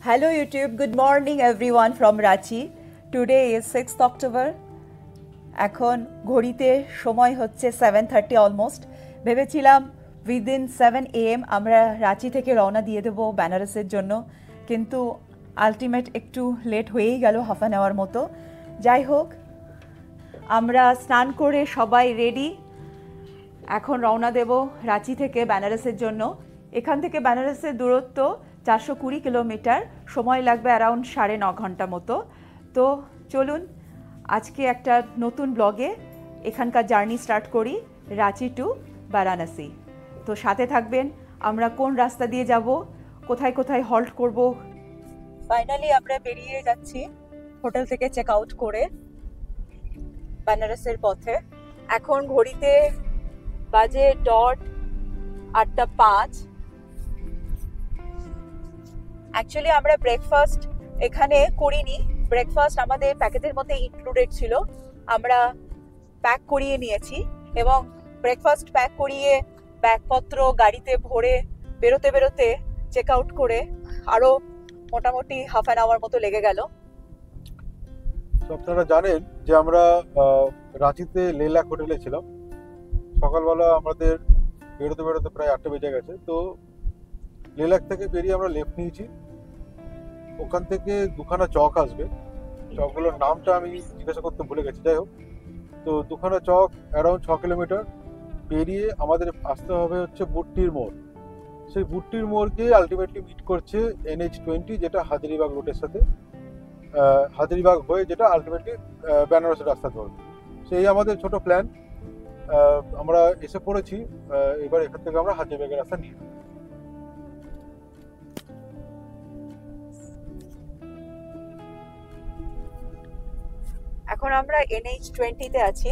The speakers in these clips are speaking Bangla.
Hello YouTube, good morning everyone from Ranchi. Today is 6th October. এখন ঘড়িতে সময় হচ্ছে 7:30 অলমোস্ট। ভেবেছিলাম উইদিন 7 AM আমরা রাঁচি থেকে রওনা দিয়ে দেবো বেনারসের জন্য, কিন্তু আলটিমেট একটু লেট হয়েই গেল, হাফ অ্যান আওয়ার মতো। যাই হোক, আমরা স্নান করে সবাই রেডি, এখন রওনা দেব রাঁচি থেকে বেনারসের জন্য। এখান থেকে বেনারসের দূরত্ব 420 কিলোমিটার, সময় লাগবে অ্যারাউন্ড 9.5 ঘন্টা মতো। তো চলুন আজকে একটা নতুন ব্লগে এখানকার জার্নি স্টার্ট করি, রাঁচি টু বারাণসী। তো সাথে থাকবেন, আমরা কোন রাস্তা দিয়ে যাব, কোথায় কোথায় হল্ট করব। ফাইনালি আমরা বেরিয়ে যাচ্ছি হোটেল থেকে চেক আউট করে বেনারসের পথে। এখন ঘড়িতে বাজে ডট 8:05। অ্যাকচুয়ালি আমরা ব্রেকফাস্ট এখানে করিনি, ব্রেকফাস্ট আমাদের প্যাকেজের মধ্যে ইনক্লুডেড ছিল, আমরা প্যাক করিয়ে নিয়েছি এবং ব্রেকফাস্ট প্যাক করিয়ে ব্যাগপত্র গাড়িতে ভরে বেরোতে বেরোতে চেক আউট করে আরও মোটামুটি হাফ অ্যান আওয়ার মতো লেগে গেল। আপনারা জানেন যে আমরা রাঁচিতে লেলাক হোটেলে ছিলাম। সকালবেলা আমাদের বেরোতে বেরোতে প্রায় 8টা বেজে গেছে। তো লেলাক থেকে বেরিয়ে আমরা লেফট নিয়েছি। ওখান থেকে দুখানা চক আসবে, চকগুলোর নামটা আমি জিজ্ঞাসা করতে ভুলে গেছি। যাই হোক, তো দুখানা চক অ্যারাউন্ড 6 কিলোমিটার পেরিয়ে আমাদের আসতে হবে হচ্ছে বুট্টির মোড়। সেই বুট্টির মোড়কে আলটিমেটলি মিট করছে NH20, যেটা হাজারিবাগ রোডের সাথে, হাজারিবাগ হয়ে যেটা আলটিমেটলি বেনারসের রাস্তা ধরবে। সেই আমাদের ছোট প্ল্যান। আমরা এসে পড়েছি, এবার এখান থেকে আমরা হাজারিবাগের রাস্তা নিয়ে। এখন আমরা NH20-তে আছি।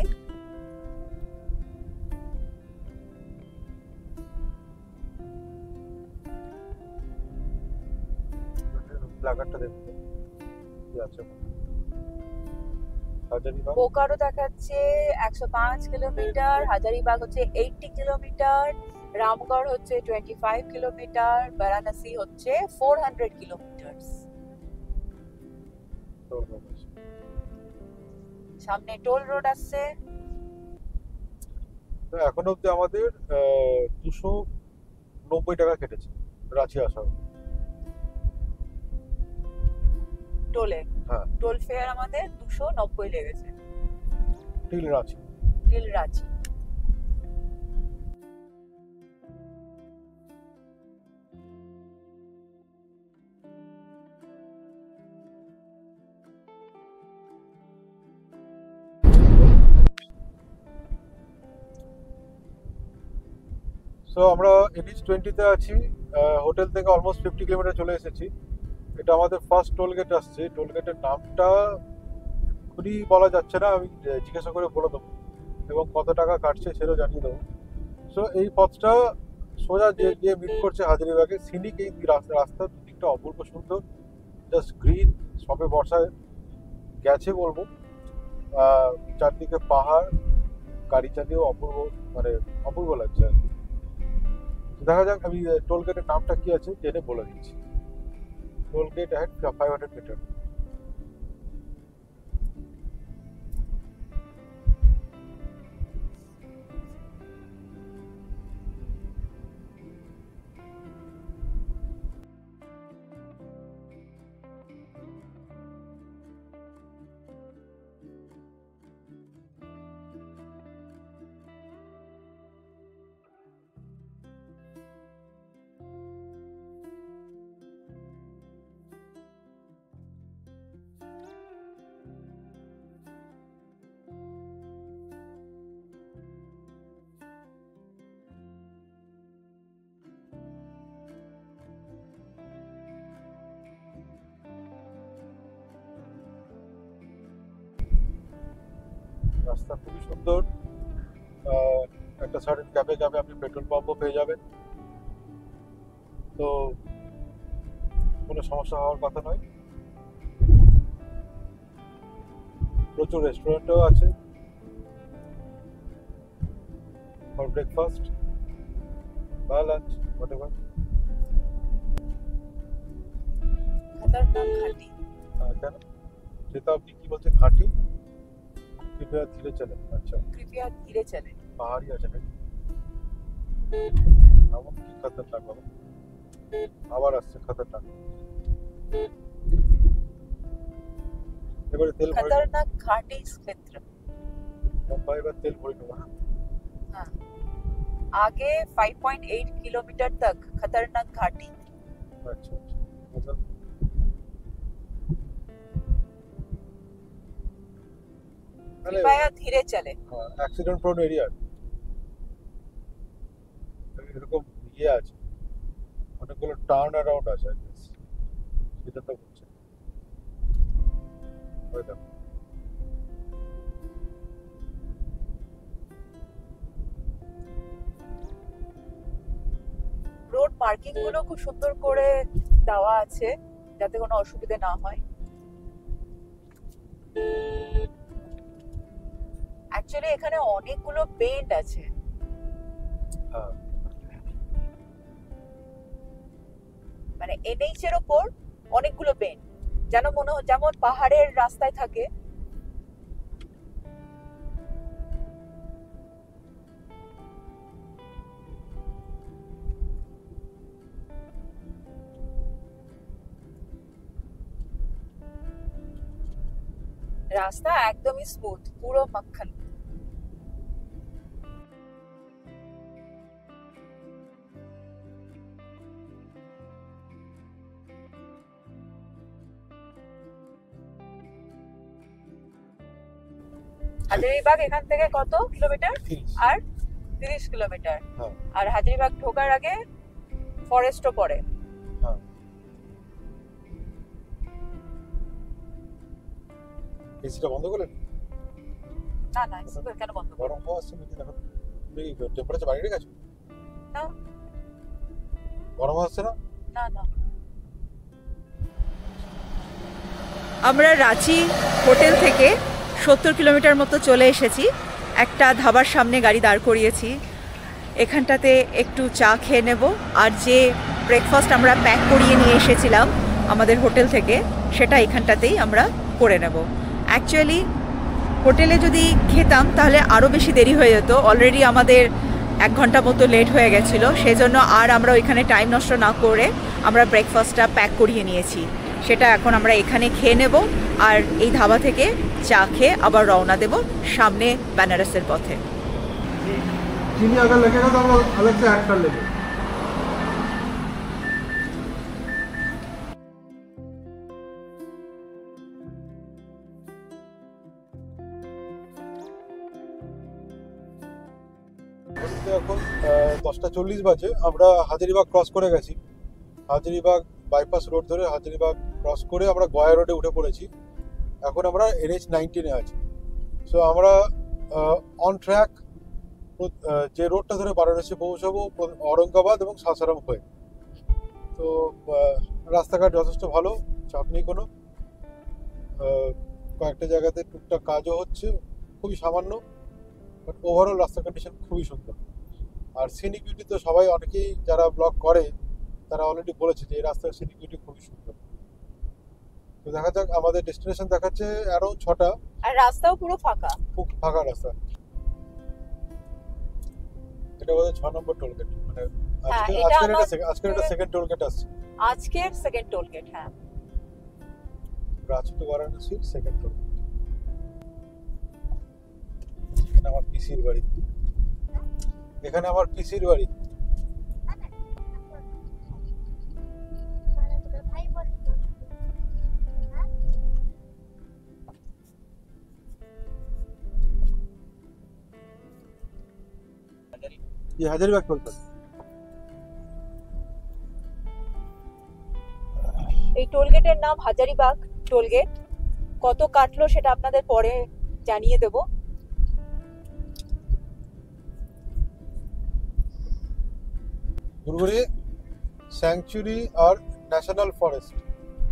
প্ল্যাকার্ডটা দেখতে কি আছে। হাজারিবাগ বোকারো দেখাচ্ছে 105 কিলোমিটার, হাজারিবাগ হচ্ছে 80 কিলোমিটার, রামগড় হচ্ছে 25 কিলোমিটার, বারাণসী হচ্ছে 400 কিলোমিটার। সামনে টোল রোড আসছে। তো এখন অব্দি আমাদের 290 টাকা কেটেছে রাঁচি আসার টোলে। হ্যাঁ, টোল ফেয়ার আমাদের 290 লেগেছে till Ranchi. Till Ranchi. So আমরা NH20-তে আছি, হোটেল থেকে অলমোস্ট 50 কিলোমিটার চলে এসেছি। এটা আমাদের ফার্স্ট টোল গেট আসছে। টোল গেটের নামটা খুবই বলা যাচ্ছে না, আমি জিজ্ঞাসা করে বলে দেবো, এবং কত টাকা কাটছে সেটাও জানিয়ে দেবো। সো এই পথটা সোজা যে মিট করছে হাজারিবাগে। সিনিক এই রাস্তা দুদিকটা অপূর্ব সুন্দর, জাস্ট গ্রিন, সবে বর্ষায় গেছে বলবো। চারদিকে পাহাড়, গাড়ি চালিয়েও অপূর্ব, মানে অপূর্ব লাগছে। দেখা যাক, আমি টোল গেটের নামটা কি আছে জেনে বলে দিচ্ছি। Toll gate at 500 metre. রাস্তা খুবই সুন্দর। একটা সার্টেন ক্যাফে যাবে, আপনি পেট্রোল পাম্পও পেয়ে যাবেন, তো কোনো সমস্যা হওয়ার কথা নয়। প্রচুর রেস্টুরেন্টও আছে ফর ব্রেকফাস্ট বা লাঞ্চ, হোয়াটএভার। খতরনাক ঘাটি। কেন যেটা আপনি কি বলছেন ঘাটি? কৃপয়া ধীরে চলেন। আচ্ছা, কৃপয়া ধীরে চলে। পাহাড়ি আছে নাকি? এমন কি খতরনাক বাবা? আবার আসছে খতরনাক। এবারে তেল ভরে खतरनाक घाटी क्षेत्र। মুম্বাই এবার তেল ভরে নেবো। হ্যাঁ हाँ, आगे 5.8 किलोमीटर तक खतरनाक घाटी। আচ্ছা আচ্ছা मतलब মানে कृपया धीरे चले। অ্যাক্সিডেন্ট প্রোন এরিয়া এরকম ইয়ে আছে, অনেকগুলো টার্ন অ্যারাউন্ড আছে I guess। সেটা তো বলছে ওই দেখো। রোড মার্কিং গুলো খুব সুন্দর করে দেওয়া আছে যাতে কোনো অসুবিধা না হয়। অ্যাকচুয়ালি এখানে অনেকগুলো বেন্ড আছে, হ্যাঁ মানে এনএইচ এর ওপর অনেকগুলো বেন্ড, যেন মনে হয় যেমন পাহাড়ের রাস্তায় থাকে। রাস্তা একদমই স্মুথ, পুরো মাখন। হাজারীবাগ এখান থেকে কত কিলোমিটার? 30। আর 30 কিলোমিটার। হ্যাঁ আর হাজারীবাগ ঢোকার আগে ফরেস্টও পড়ে। হ্যাঁ এসিটা বন্ধ করলেন? না না, এসব কেন বন্ধ করব? গরম হওয়া আসছে নাকি দেখো। তুমি টেম্পারেচার বাড়িয়ে রেখেছো? না গরম আসছে না? না না। আমরা রাঁচি হোটেল থেকে 70 কিলোমিটার মতো চলে এসেছি। একটা ধাবার সামনে গাড়ি দাঁড় করিয়েছি। এখানটাতে একটু চা খেয়ে নেব, আর যে ব্রেকফাস্ট আমরা প্যাক করিয়ে নিয়ে এসেছিলাম আমাদের হোটেল থেকে সেটা এখানটাতেই আমরা করে নেব। অ্যাকচুয়ালি হোটেলে যদি খেতাম তাহলে আরও বেশি দেরি হয়ে যেত, অলরেডি আমাদের 1 ঘন্টা মতো লেট হয়ে গেছিলো। সেই জন্য আর আমরা ওইখানে টাইম নষ্ট না করে আমরা ব্রেকফাস্টটা প্যাক করিয়ে নিয়েছি। সেটা এখন আমরা এখানে খেয়ে নেব, আর এই ধাবা থেকে চা খেয়ে আবার রওনা দেব সামনে বেনারসের পথে। चीनी अगर लगेगा तो हम लोग अलग से ऐड कर लेंगे। এখন 10:40 বাজে, আমরা হাজারীবাগ ক্রস করে গেছি। হাজারীবাগ বাইপাস রোড ধরে হাজারীবাগ ক্রস করে আমরা গয়া রোডে উঠে পড়েছি। এখন আমরা NH-19 এ আছি। সো আমরা অন ট্র্যাক যে রোডটা ধরে বারাণসী পৌঁছাবো ঔরঙ্গাবাদ এবং সাসারাম হয়ে। তো রাস্তাঘাট যথেষ্ট ভালো, চাপ নেই কোনো। কয়েকটা জায়গাতে টুকটাক কাজও হচ্ছে, খুবই সামান্য, বাট ওভারঅল রাস্তা কন্ডিশন খুবই সুন্দর। আর সিনিক বিউটি তো সবাই, অনেকেই যারা ব্লগ করে তারা অলরেডি বলেছে যে এই রাস্তার সিনিক বিউটি খুবই সুন্দর। তো দেখা যাক, আমাদের ডেস্টিনেশন দেখাচ্ছে অ্যারাউন্ড 6টা, আর রাস্তাও পুরো ফাঁকা, খুব ফাঁকা রাস্তা। এটা বোধহয় 6 নম্বর টোলগেট, মানে আজকের এটা সেকেন্ড টোলগেট আসছে। আজকের সেকেন্ড টোলগেট। হ্যাঁ, Ranchi to Varanasi second tollgate. এখানে আমার পিসির বাড়ি, এখানে আমার পিসির বাড়ি। ये हजारीबाग टोल पर। এই টোলগেটের নাম হাজারীবাগ টোলগেট। কত কাটলো সেটা আপনাদের পরে জানিয়ে দেব। গুরগুরি স্যাংচুরি আর ন্যাশনাল ফরেস্ট,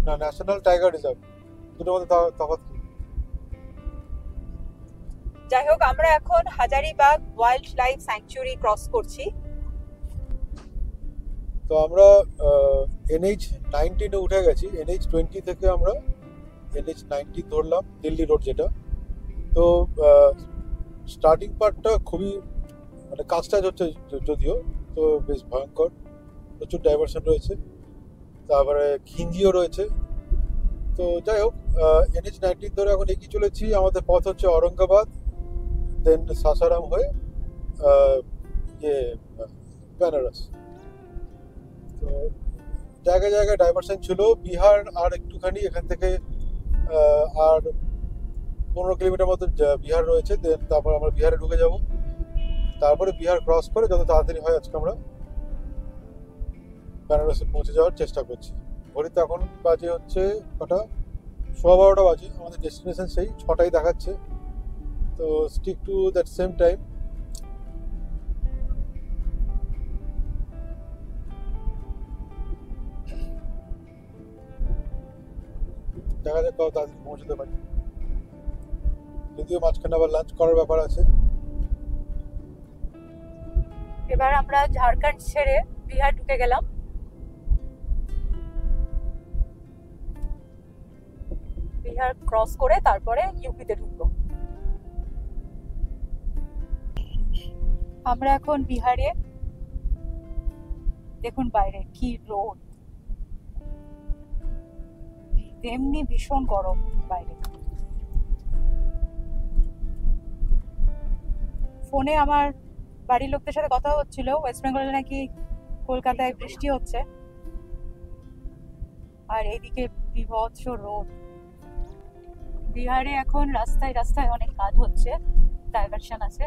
না ন্যাশনাল টাইগার রিজার্ভ, দুটোর মধ্যে তফাৎ কি? যাই হোক, আমরা এখন Hazaribagh wild life sanctuary cross করছি। তো তো আমরা NH-19 উঠে গেছি। NH-20 থেকে আমরা NH-19 ধরলাম, দিল্লি রোড যেটা। তো স্টার্টিং পার্টটা খুবই মানে কাজটাজ হচ্ছে যদিও, তো বেশ ভয়ঙ্কর, প্রচুর ডাইভারশন রয়েছে, তারপরে ঘিঞ্জিও রয়েছে। তো যাই হোক, NH-19 ধরে এখন এগিয়ে চলেছি। আমাদের পথ হচ্ছে ঔরঙ্গাবাদ, দেন সাসারাম হয়ে বেনারস। তো জায়গায় জায়গায় ডাইভারশন ছিল। বিহার আর একটুখানি এখান থেকে আর 15 কিলোমিটার মতো বিহার রয়েছে। দেন তারপর আমরা বিহারে ঢুকে যাব। তারপরে বিহার ক্রস করে যত তাড়াতাড়ি হয় আজকে আমরা বেনারসে পৌঁছে যাওয়ার চেষ্টা করছি। ঘড়িতে এখন বাজে হচ্ছে কটা, 12:15 বাজে। আমাদের ডেস্টিনেশন সেই 6টাই দেখাচ্ছে। তো stick to that same time. দেখা যাক কত তাড়াতাড়ি পৌঁছতে পারি, যদিও মাঝখানে আবার লাঞ্চ করার ব্যাপার আছে। এবার আমরা ঝাড়খণ্ড ছেড়ে বিহার ঢুকে গেলাম। বিহার ক্রস করে তারপরে ইউপিতে ঢুকবো। আমরা এখন বিহারে, দেখুন বাইরে কি রোদ, তেমনি ভীষণ গরম বাইরে। ফোনে আমার বাড়ির লোকদের সাথে কথা হচ্ছিল, ওয়েস্ট বেঙ্গলে নাকি কলকাতায় বৃষ্টি হচ্ছে, আর এইদিকে বিভৎস রোদ। বিহারে এখন রাস্তায় রাস্তায় অনেক কাজ হচ্ছে, ডাইভারশন আছে।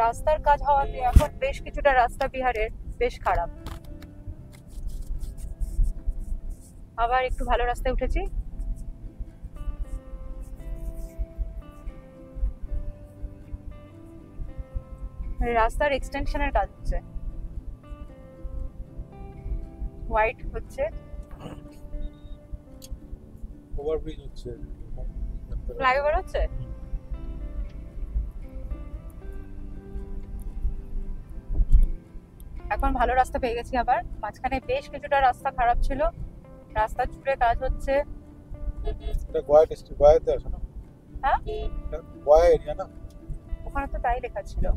রাস্তার কাজ হওয়াতে এখন বেশ কিছুটা রাস্তা বিহারের বেশ খারাপ। আবার একটু ভালো রাস্তায় উঠেছি। রাস্তার এক্সটেনশনের কাজ হচ্ছে, হোয়াইট হচ্ছে, ওভারব্রিজ হচ্ছে, ফ্লাইওভার হচ্ছে। এখন ভালো রাস্তা পেয়ে গেছি আবার। মাঝখানে বেশ কিছুটা রাস্তা খারাপ ছিল, রাস্তা জুড়ে কাজ হচ্ছে। এটা গোয়া ডিস্ট্রিক্ট, গোয়াতে আছে না? হ্যাঁ, এটা গোয়া এরিয়া না? ওখানে তো তাই লেখা ছিল।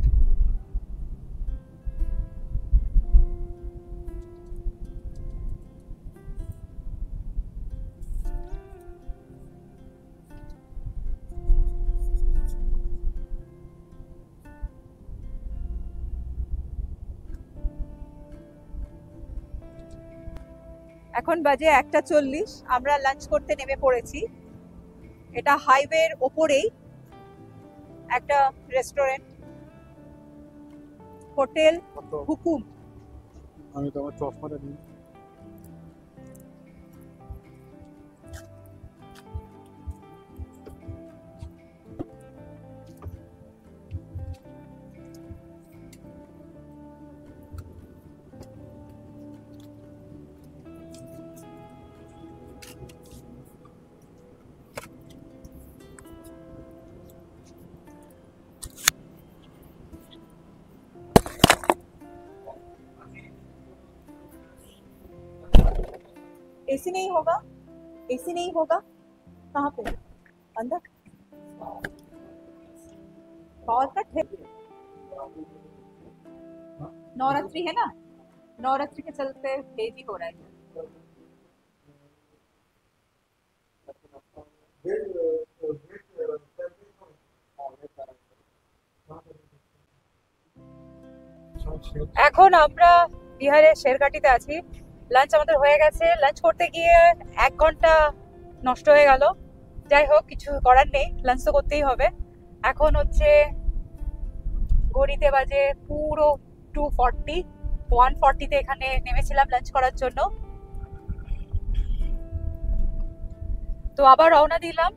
এখন বাজে 1:40, আমরা লাঞ্চ করতে নেমে পড়েছি। এটা হাইওয়ের ওপরেই একটা রেস্টুরেন্ট, হোটেল হুকুম। আমি তো আমার চশমাটা নিই। एसी नहीं होगा, एसी नहीं होगा। कहाँ पे? अंदर पावर कट है। नवरात्रि है ना, नवरात्रि के चलते हेवी हो रहा है। এখন আমরা বিহারের শেরঘাটিতে আছি। লাঞ্চ আমাদের হয়ে গেছে। লাঞ্চ করতে গিয়ে 1 ঘন্টা নষ্ট হয়ে গেল। যাই হোক, কিছু করার নেই, লাঞ্চ তো করতেই হবে। এখন হচ্ছে ঘড়িতে বাজে পুরো 2:40। 1:40-তে এখানে নেমেছিলাম লাঞ্চ করার জন্য। তো আবার রওনা দিলাম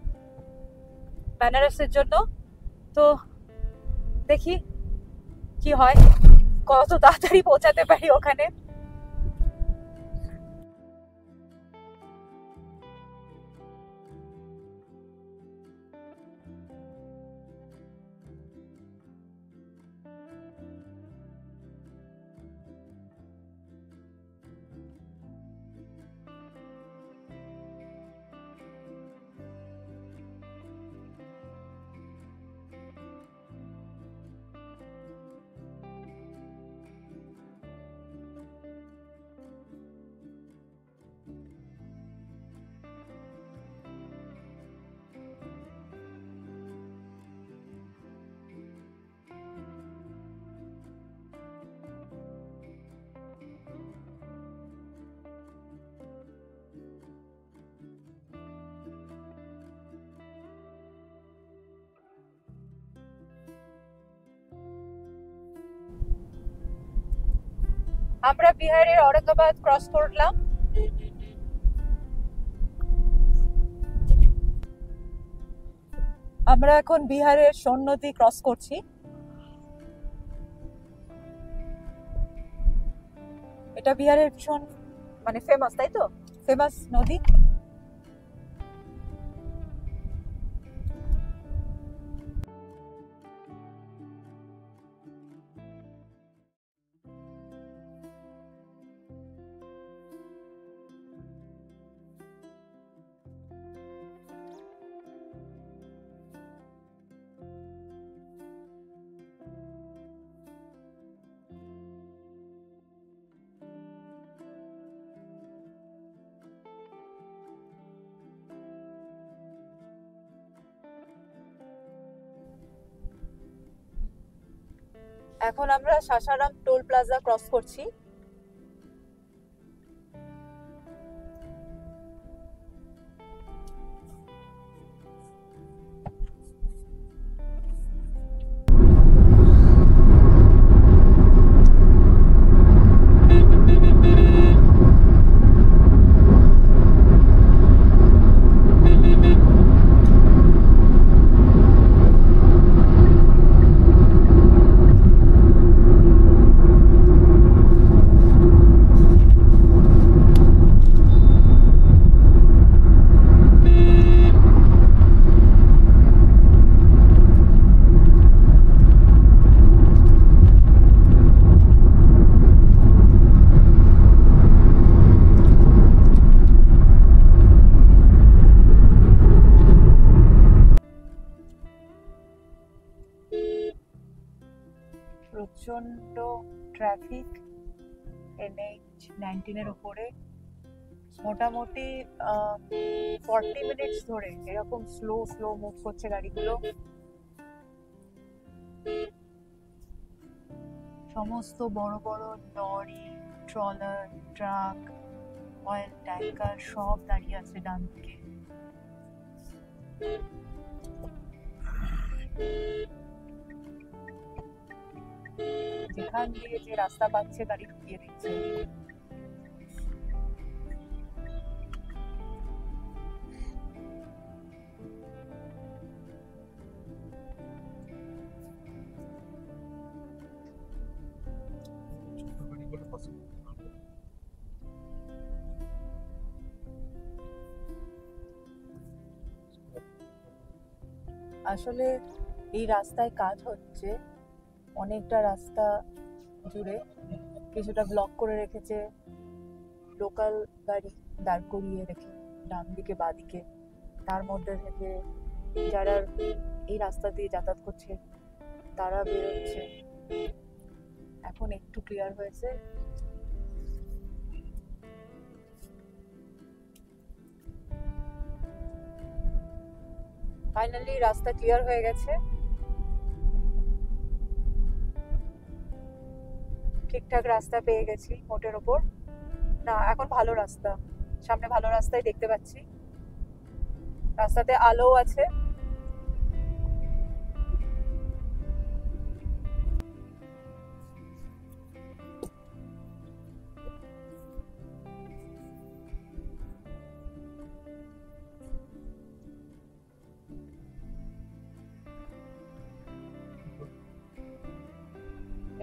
বেনারসের জন্য। তো দেখি কি হয়, কত তাড়াতাড়ি পৌঁছাতে পারি ওখানে। আমরা বিহারের ঔরঙ্গাবাদ ক্রস করলাম। আমরা এখন বিহারের সোন নদী ক্রস করছি। এটা বিহারের ভীষণ মানে ফেমাস, তাই তো? ফেমাস নদী। এখন আমরা সাসারাম টোল প্লাজা ক্রস করছি। প্রচন্ড ট্রাফিক NH-19 এর উপরে। মোটামুটি 40 মিনিটস ধরে এরকম স্লো মুভ করছে গাড়িগুলো। সমস্ত বড় বড় lorry, trailer, truck, oil tanker সব দাঁড়িয়ে আছে ডান দিকে। যেখান দিয়ে যে রাস্তা পাচ্ছে গাড়ি ঢুকিয়ে দিচ্ছে। আসলে এই রাস্তায় কাজ হচ্ছে, অনেকটা রাস্তা জুড়ে কিছুটা ব্লক করে রেখেছে, লোকাল গাড়ি দাঁড় করিয়ে রেখে ডান দিকে বাঁ দিকে। তার মধ্যে থেকে যারা এই রাস্তা দিয়ে যাতায়াত করছে তারা বেরোচ্ছে। এখন একটু ক্লিয়ার হয়েছে। ফাইনালি রাস্তা ক্লিয়ার হয়ে গেছে, ঠিকঠাক রাস্তা পেয়ে গেছি মোটের ওপর। না, এখন ভালো রাস্তা, সামনে ভালো রাস্তায় দেখতে পাচ্ছি, রাস্তাতে আলো আছে।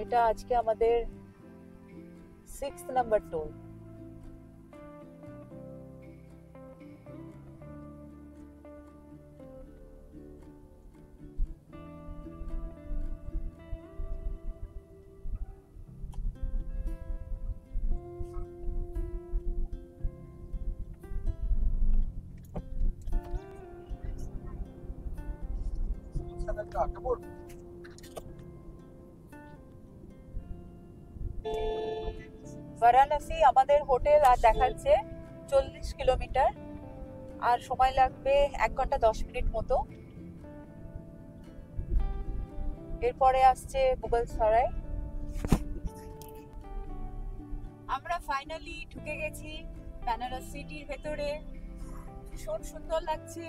এটা আজকে আমাদের 6th নাম্বার টোল। বারাণসী আমাদের হোটেল আর দেখাচ্ছে 40 কিলোমিটার, আর সময় লাগবে 1 ঘন্টা 10 মিনিট মতো। এরপরে আসছে মুঘল সরাই। আমরা ফাইনালি ঢুকে গেছি বেনারস সিটির ভেতরে। ভীষণ সুন্দর লাগছে।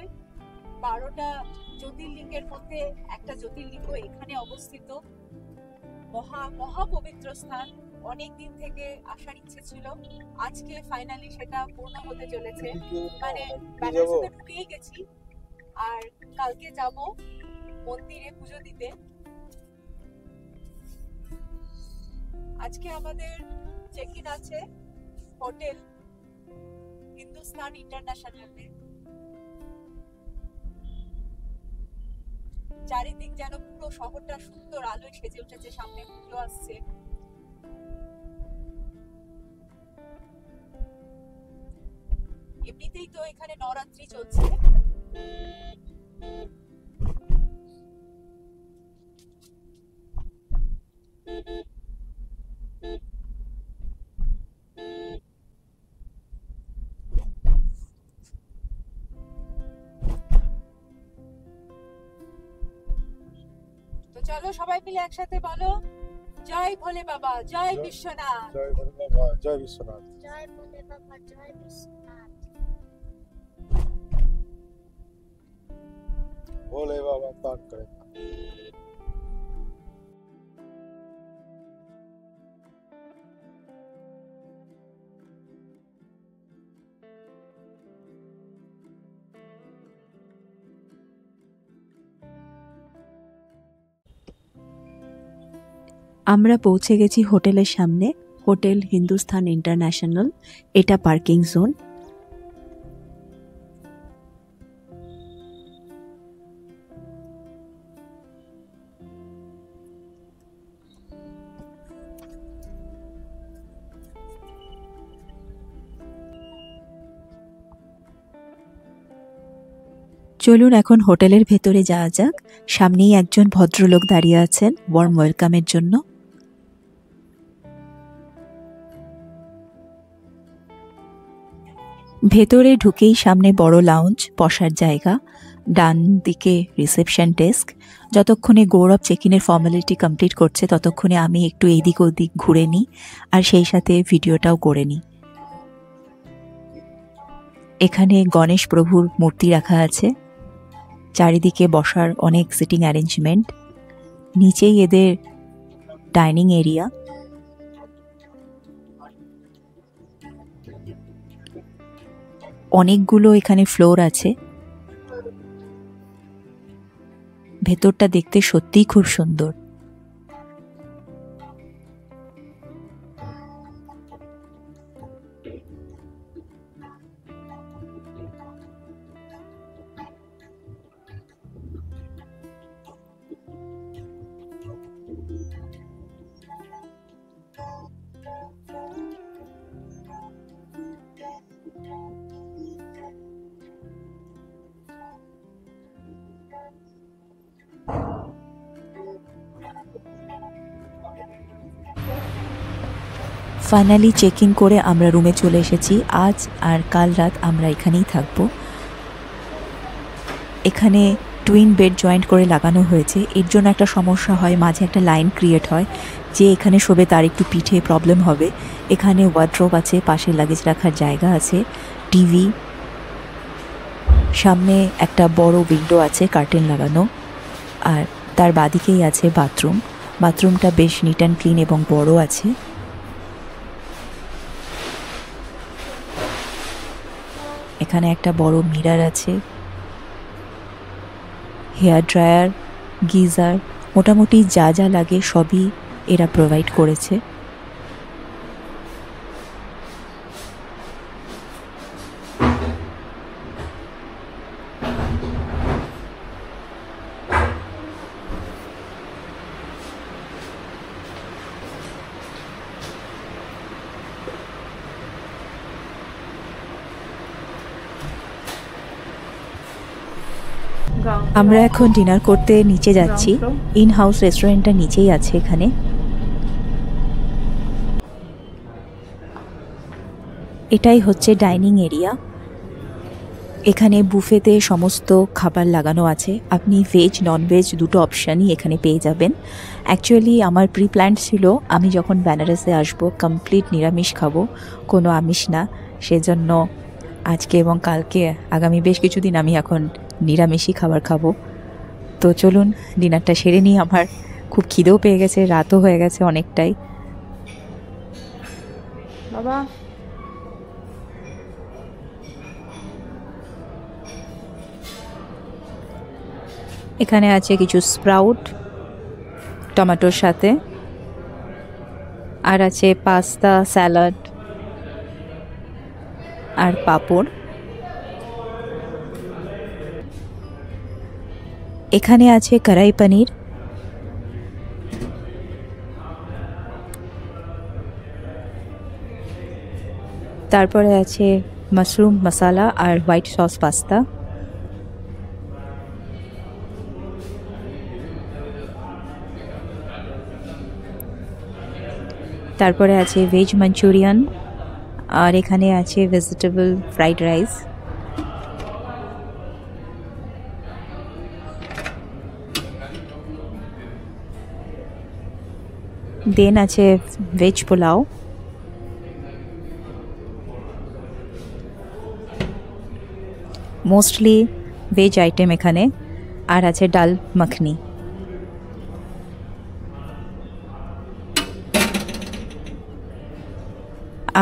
12টা জ্যোতির্লিঙ্গের মধ্যে একটা জ্যোতির্লিঙ্গ এখানে অবস্থিত। মহা পবিত্র স্থান। অনেক দিন থেকে আসার ইচ্ছে ছিল, আজকে ফাইনালি সেটা পূর্ণ হতে চলেছে। মানে বেনারসে ঢুকেই গেছি, আর কালকে যাব মন্দিরে পুজো দিতে। আজকে আমাদের চেক ইন আছে হোটেল হিন্দুস্তান ইন্টারন্যাশনালে। চারিদিক যেন পুরো শহরটা সুন্দর আলোয় সেজে উঠেছে, সামনে পুজো আসছে। এমনিতেই তো এখানে নবরাত্রি চলছে। তো চলো সবাই মিলে একসাথে বলো, জয় ভোলে বাবা, জয় বিশ্বনাথ। জয় ভোলে বাবা, জয় বিশ্বনাথ। জয় ভোলে বাবা, জয় বিশ্বনাথ। ভোলে বাবা দান করেন। আমরা পৌঁছে গেছি হোটেলের সামনে, হোটেল হিন্দুস্তান ইন্টারন্যাশনাল। এটা পার্কিং জোন। চলুন এখন হোটেলের ভেতরে যাওয়া যাক। সামনেই একজন ভদ্রলোক দাঁড়িয়ে আছেন ওয়ার্ম ওয়েলকামের জন্য। ভেতরে ঢুকেই সামনে বড় লাউঞ্জ, বসার জায়গা, ডান দিকে রিসেপশন ডেস্ক। যতক্ষণে গৌরব চেক ইনের ফর্মালিটি কমপ্লিট করছে ততক্ষণে আমি একটু এদিক ওদিক ঘুরে নিই, আর সেই সাথে ভিডিওটাও করে নিই। এখানে গণেশ প্রভুর মূর্তি রাখা আছে। চারিদিকে বসার অনেক সিটিং অ্যারেঞ্জমেন্ট। নিচেই এদের ডাইনিং এরিয়া। অনেকগুলো এখানে ফ্লোর আছে। ভেতরটা দেখতে সত্যিই খুব সুন্দর। ফাইনালি চেক ইন করে আমরা রুমে চলে এসেছি। আজ আর কাল রাত আমরা এখানেই থাকবো। এখানে টুইন বেড জয়েন্ট করে লাগানো হয়েছে। এর জন্য একটা সমস্যা হয়, মাঝে একটা লাইন ক্রিয়েট হয়, যে এখানে শোবে তার একটু পিঠে প্রবলেম হবে। এখানে ওয়ার্ড্রোব আছে, পাশে লাগেজ রাখার জায়গা আছে, টিভি, সামনে একটা বড় উইন্ডো আছে কার্টেন লাগানো, আর তার বাদিকেই আছে বাথরুম। বাথরুমটা বেশ নিট অ্যান্ড ক্লিন এবং বড় আছে। এখানে একটা বড় মিরর আছে, হেয়ার ড্রায়ার, গিজার, মোটামুটি যা যা লাগে সবই এরা প্রোভাইড করেছে। আমরা এখন ডিনার করতে নিচে যাচ্ছি। ইন হাউস রেস্টুরেন্টটা নিচেই আছে এখানে। এটাই হচ্ছে ডাইনিং এরিয়া। এখানে বুফেতে সমস্ত খাবার লাগানো আছে। আপনি ভেজ নন ভেজ দুটো অপশানই এখানে পেয়ে যাবেন। অ্যাকচুয়ালি আমার প্রি প্ল্যান ছিল আমি যখন বেনারসে আসবো কমপ্লিট নিরামিষ খাবো, কোনো আমিষ না। সেজন্য আজকে এবং কালকে আগামী বেশ কিছুদিন আমি এখন নিরামিষই খাবার খাবো। তো চলুন ডিনারটা সেরে নিই, আমার খুব খিদেও পেয়ে গেছে, রাতও হয়ে গেছে অনেকটাই। বাবা এখানে আছে কিছু স্প্রাউট টমেটোর সাথে, আর আছে পাস্তা, স্যালাড আর পাঁপড়। এখানে আছে কড়াই পনির, তারপরে আছে মাশরুম মশলা আর হোয়াইট সস পাস্তা। তারপরে আছে ভেজ মাঞ্চুরিয়ান, আর এখানে আছে ভেজিটেবল ফ্রাইড রাইস। দেন আছে veg pulao. Mostly veg item এখানে। আর আছে ডাল মাখনি।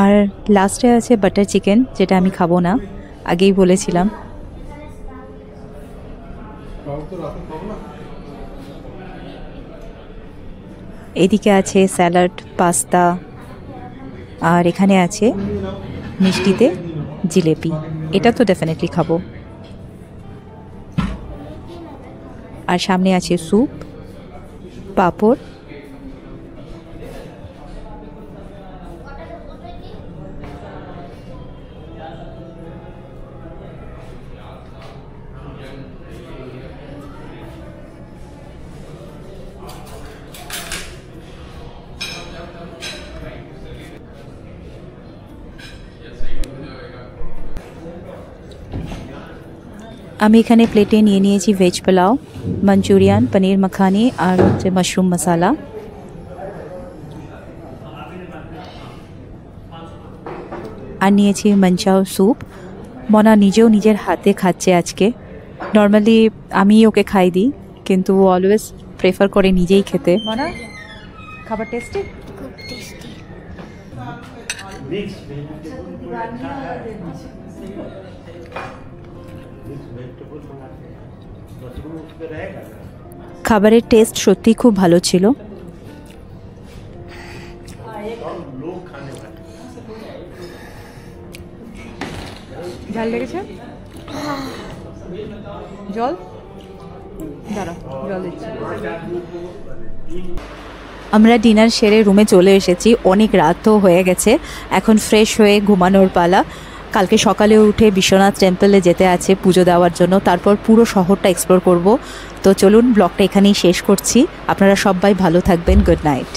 আর লাস্টে আছে বাটার চিকেন, যেটা আমি খাবো না, আগেই বলেছিলাম। এদিকে আছে স্যালাড, পাস্তা, আর এখানে আছে মিষ্টিতে জিলেপি। এটা তো ডেফিনেটলি খাবো। আর সামনে আছে স্যুপ, পাঁপড়, আমি এখানে প্লেটে নিয়ে নিয়েছি ভেজ পোলাও, মাঞ্চুরিয়ান, পনির মাখানি আর হচ্ছে মাশরুম মশলা। আর নিয়েছি মঞ্চাও স্যুপ। মনা নিজেও নিজের হাতে খাচ্ছে আজকে। নর্মালি আমি ওকে খাই দিই, কিন্তু ও অলওয়েজ প্রেফার করে নিজেই খেতে। মনা খাবার টেস্টি? খুব টেস্টি। খাবারের টেস্ট সত্যিই খুব ভালো ছিল। ঝাল লেগেছে? জল দাঁড়া, জল দিচ্ছি। আমরা ডিনার সেরে রুমে চলে এসেছি। অনেক রাতও হয়ে গেছে, এখন ফ্রেশ হয়ে ঘুমানোর পালা। কালকে সকালে উঠে বিশ্বনাথ টেম্পলে যেতে আছে পুজো দেওয়ার জন্য, তারপর পুরো শহরটা এক্সপ্লোর করব। তো চলুন ব্লগটা এখানেই শেষ করছি। আপনারা সবাই ভালো থাকবেন। Good night.